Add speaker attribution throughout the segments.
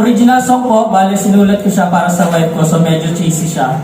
Speaker 1: Original song po, bale sinulat ko siya para sa wife ko, so medyo cheesy siya.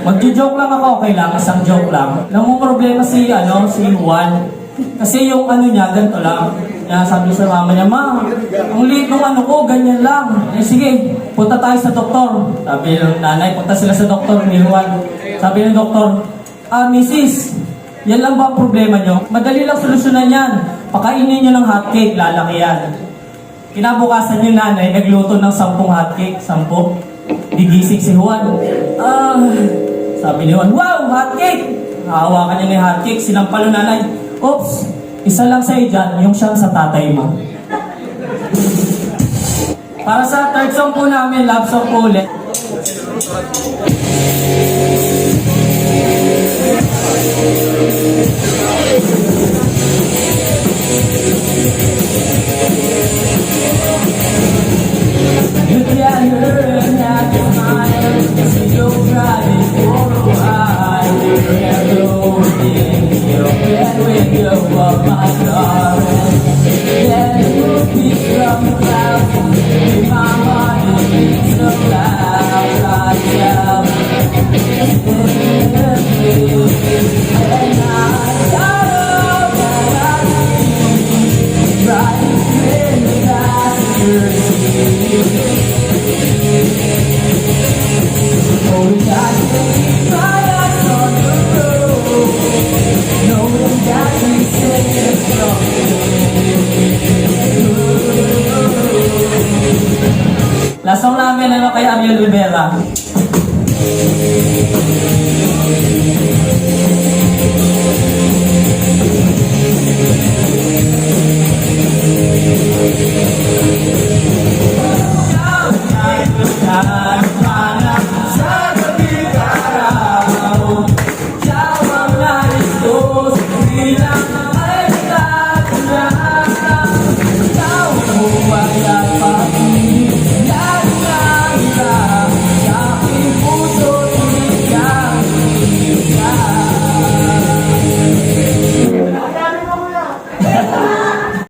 Speaker 1: Magjo-joke lang ako, okay lang, isang joke lang. Namumroblema si Juan. Kasi yung niya, ganito lang. Kaya sabi sa mama niya, "Ma, ang liit ng ko, ganyan lang." Sige, punta tayo sa doktor. Sabi ng nanay, punta sila sa doktor ni Juan. Sabi ng doktor, "Mrs., yan lang ba ang problema nyo? Madali lang solusyonan yan. Pakainin nyo ng hotcake, lalaki yan." Kinabukasan yung nanay, nagluto ng 10 hotcake. 10. Digising si Juan. Sabi ni Juan, "Wow, hotcake!" Hahawakan niya ng hotcake, sinampal ng nanay. "Oops, isa lang sa'yo dyan, yung siyang sa tatay mo." Para sa third song po namin, love song po ulit. Last song namin kay Ariel Rivera.